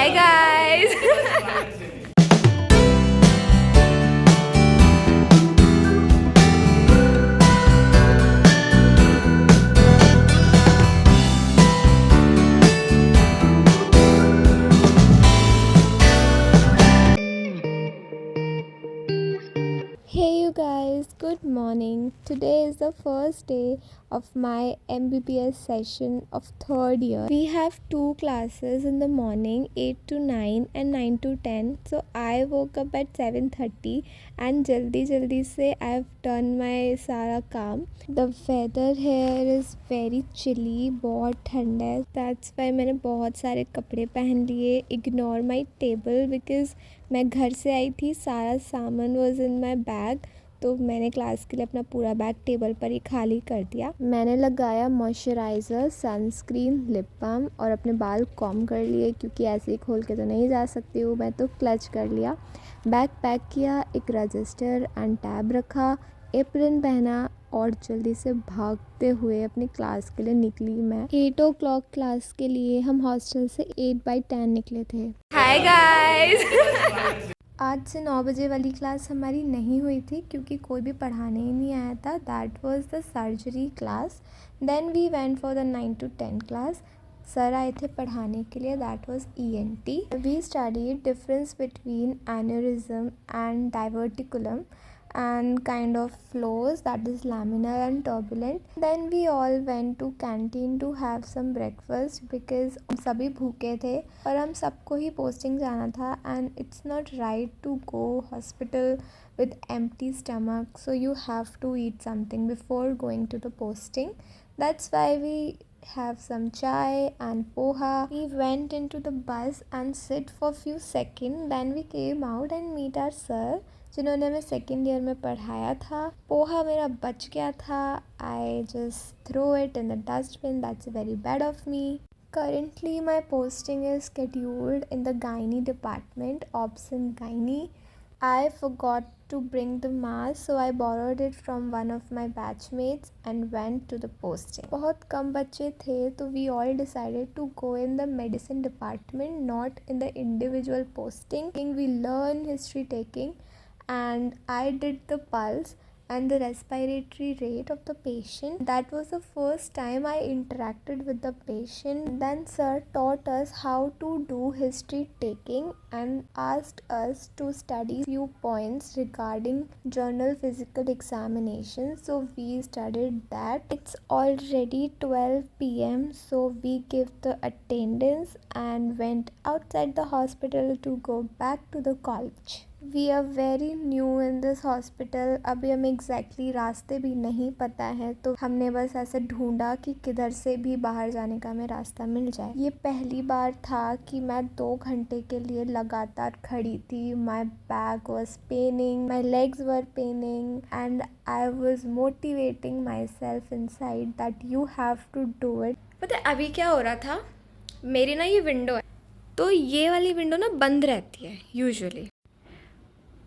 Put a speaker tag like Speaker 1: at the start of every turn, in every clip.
Speaker 1: Hi guys. Hey you guys, good morning. Today is the first day of my MBBS session of third year. We have two classes in the morning, 8 to 9 and 9 to 10. So I woke up at 7:30 and jaldi se I've done my सारा काम. The weather here is very chilly, बहुत ठंड है. That's why मैंने बहुत सारे कपड़े पहन लिए. Ignore my table because मैं घर से आई थी, सारा सामान वॉज इन माई बैग, तो मैंने क्लास के लिए अपना पूरा बैग टेबल पर ही खाली कर दिया. मैंने लगाया मॉइस्चराइज़र, सनस्क्रीन, लिप बाम और अपने बाल कॉम कर लिए क्योंकि ऐसे ही खोल के तो नहीं जा सकती हूँ मैं, तो क्लच कर लिया. बैग पैक किया, एक रजिस्टर एंड टैब रखा, एप्रन पहना और जल्दी से भागते हुए अपनी क्लास के लिए निकली. मैं 8 o'clock क्लास के लिए हम हॉस्टल से 8/10 निकले थे. Hi guys. आज से 9 बजे वाली क्लास हमारी नहीं हुई थी क्योंकि कोई भी पढ़ाने ही नहीं आया था. That was the surgery class. Then we went for the 9 to 10 class. Sir आए थे पढ़ाने के लिए. That was ENT. We studied difference between aneurysm and diverticulum and kind of flows, that is laminar and turbulent. Then we all went to canteen to have some breakfast because हम सभी भूखे थे और हम सबको ही posting जाना था and it's not right to go hospital with empty stomach, so you have to eat something before going to the posting. That's why we have some chai and poha. We went into the bus and sit for few seconds, then we came out and meet our sir जिन्होंने हमें second year में पढ़ाया था. पोहा मेरा बच गया था. I just throw it in the dustbin. That's very bad of me. Currently my posting is scheduled in the gynae department, obs and gynae. I forgot to bring the mask, so I borrowed it from one of my batchmates and went to the posting. बहुत कम बच्चे थे तो we all decided to go in the medicine department, not in the individual posting. We learn history taking and I did the pulse and the respiratory rate of the patient. That was the first time I interacted with the patient. Then sir taught us how to do history taking and asked us to study few points regarding journal physical examination. So we studied that. It's already 12 p.m. so we gave the attendance and went outside the hospital to go back to the college. We are very new in this hospital. अभी हमें exactly रास्ते भी नहीं पता है, तो हमने बस ऐसे ढूंढा कि किधर से भी बाहर जाने का हमें रास्ता मिल जाए. ये पहली बार था कि मैं 2 घंटे के लिए लगातार खड़ी थी. My back was paining, my legs were paining and I was motivating myself inside that you have to do it. पता है अभी क्या हो रहा था, मेरी ना ये विंडो है, तो ये वाली विंडो ना बंद रहती है यूजुअली,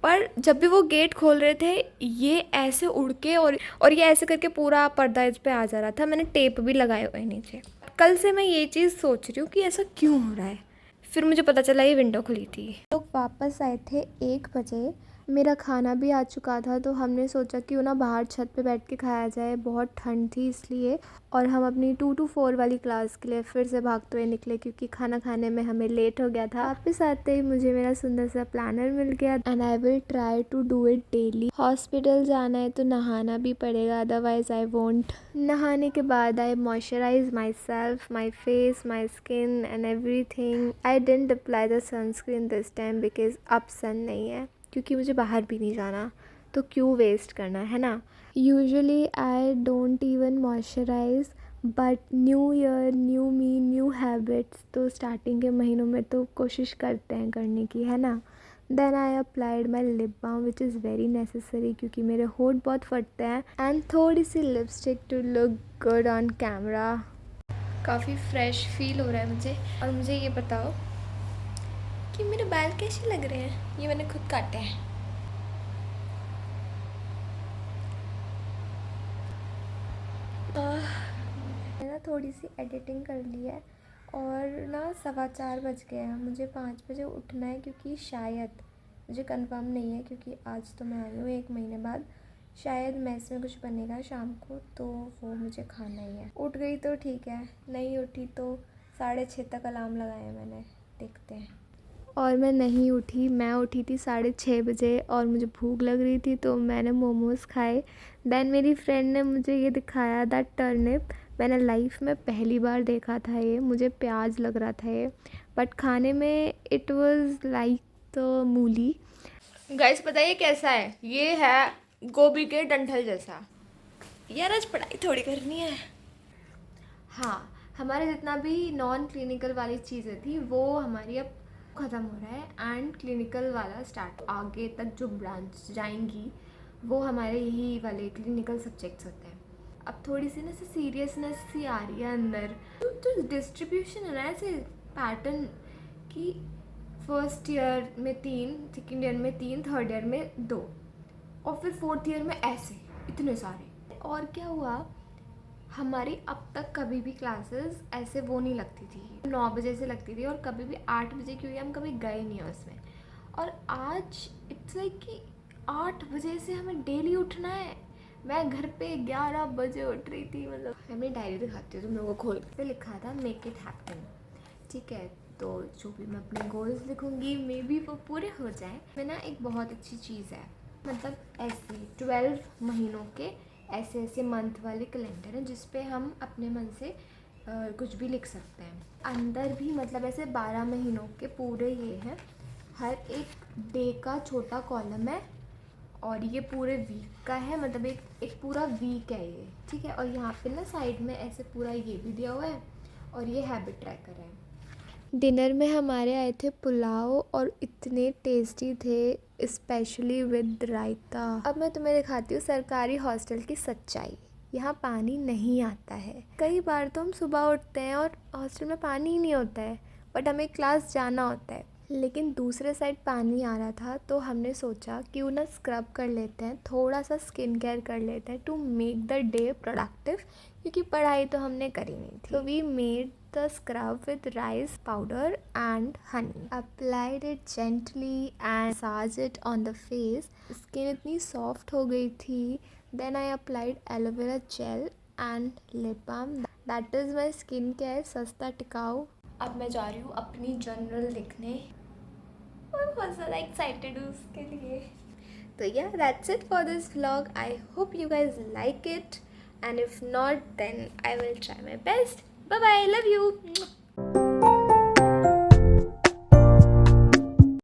Speaker 1: पर जब भी वो गेट खोल रहे थे ये ऐसे उड़ के और ये ऐसे करके पूरा पर्दा इस पे आ जा रहा था. मैंने टेप भी लगाए हुए नीचे. कल से मैं ये चीज़ सोच रही हूँ कि ऐसा क्यों हो रहा है. फिर मुझे पता चला ये विंडो खुली थी. लोग वापस आए थे 1 बजे. मेरा खाना भी आ चुका था तो हमने सोचा क्यों ना बाहर छत पे बैठ के खाया जाए. बहुत ठंड थी इसलिए. और हम अपनी 2 to 4 वाली क्लास के लिए फिर से भागते हुए निकले क्योंकि खाना खाने में हमें लेट हो गया था. वापस आते ही मुझे मेरा सुंदर सा प्लानर मिल गया and I will try to do it daily. Hospital जाना है तो नहाना भी पड़ेगा, अदरवाइज आई वोंट. नहाने के बाद I moisturize myself, my face, my skin and everything. I didn't apply the sunscreen this time because अब सन नहीं है, क्योंकि मुझे बाहर भी नहीं जाना तो क्यों वेस्ट करना है ना. Usually I don't even moisturise but new year new me new habits, तो स्टार्टिंग के महीनों में तो कोशिश करते हैं करने की, है ना. Then I applied my lip balm which is very necessary क्योंकि मेरे होठ बहुत फटते हैं. एंड थोड़ी सी lipstick to look good on camera. काफ़ी फ्रेश फील हो रहा है मुझे. और मुझे ये बताओ कि मेरे बाल कैसे लग रहे हैं. ये मैंने खुद काटे हैं. मैंने थोड़ी सी एडिटिंग कर ली है और ना 4:15 बज गए हैं। मुझे 5 बजे उठना है क्योंकि शायद, मुझे कंफर्म नहीं है क्योंकि आज तो मैं आई हूँ 1 महीने बाद, शायद मेस में कुछ बनेगा शाम को तो वो मुझे खाना ही है। उठ गई तो ठीक है, नहीं उठी तो 6:30 तक अलार्म लगाया मैंने, देखते हैं। और मैं नहीं उठी, मैं उठी थी 6:30 बजे और मुझे भूख लग रही थी तो मैंने मोमोज़ खाए। देन मेरी फ्रेंड ने मुझे ये दिखाया दैट टर्निप, मैंने लाइफ में पहली बार देखा था ये, मुझे प्याज लग रहा था ये, बट खाने में इट वाज लाइक द मूली। गाइस बताइए कैसा है? ये है गोभी के डंठल जैसा। यार आज पढ़ाई थोड़ी करनी है। हाँ, हमारे जितना भी नॉन क्लिनिकल वाली चीज़ें थी वो हमारी अब ख़त्म हो रहा है एंड क्लिनिकल वाला स्टार्ट, आगे तक जो ब्रांच जाएंगी वो हमारे यही वाले क्लिनिकल सब्जेक्ट्स होते हैं। अब थोड़ी सी ना ऐसे सीरियसनेस सी आ रही है अंदर, तो डिस्ट्रीब्यूशन है ना ऐसे पैटर्न कि फर्स्ट ईयर में 3, सेकेंड ईयर में 3, थर्ड ईयर में 2 और फिर फोर्थ ईयर में ऐसे इतने सारे। और क्या हुआ, हमारी अब तक कभी भी क्लासेस ऐसे वो नहीं लगती थी, 9 बजे से लगती थी और कभी भी 8 बजे, क्योंकि हम कभी गए नहीं हैं उसमें। और आज इट्स लाइक कि 8 बजे से हमें डेली उठना है। मैं घर पे 11 बजे उठ रही थी। मतलब मैं अपनी डायरी दिखाती हूँ तुम लोगों को खोल के, लिखा था मेक इट हैपन, ठीक है। तो जो भी मैं अपने गोल्स लिखूँगी मे बी वो पूरे हो जाए। मैं ना एक बहुत अच्छी चीज़ है, मतलब ऐसे 12 महीनों के ऐसे ऐसे मंथ वाले कैलेंडर हैं जिस पे हम अपने मन से कुछ भी लिख सकते हैं। अंदर भी मतलब ऐसे 12 महीनों के पूरे ये हैं, हर एक डे का छोटा कॉलम है और ये पूरे वीक का है, मतलब एक पूरा वीक है ये, ठीक है। और यहाँ पे ना साइड में ऐसे पूरा ये भी दिया हुआ है और ये हैबिट ट्रैकर है। डिनर में हमारे आए थे पुलाव और इतने टेस्टी थे, स्पेशली विद रायता। अब मैं तुम्हें दिखाती हूँ सरकारी हॉस्टल की सच्चाई। यहाँ पानी नहीं आता है। कई बार तो हम सुबह उठते हैं और हॉस्टल में पानी ही नहीं होता है, बट हमें क्लास जाना होता है। लेकिन दूसरे साइड पानी आ रहा था तो हमने सोचा क्यों ना स्क्रब कर लेते हैं, थोड़ा सा स्किन केयर कर लेते हैं to make the day productive, क्योंकि पढ़ाई तो हमने करी नहीं थी। तो we made the scrub with rice powder and honey. Applied it gently and massaged it on the face. Skin इतनी soft हो गई थी. Then I applied aloe vera gel and lip balm. That is my skin care, सस्ता टिकाऊ। अब मैं जा रही हूँ अपनी जर्नल लिखने और बहुत ज़्यादा एक्साइटेड हूँ उसके लिए। तो yeah, that's it for this vlog. I hope you guys like it, and if not then I will try my best. Bye bye, love you.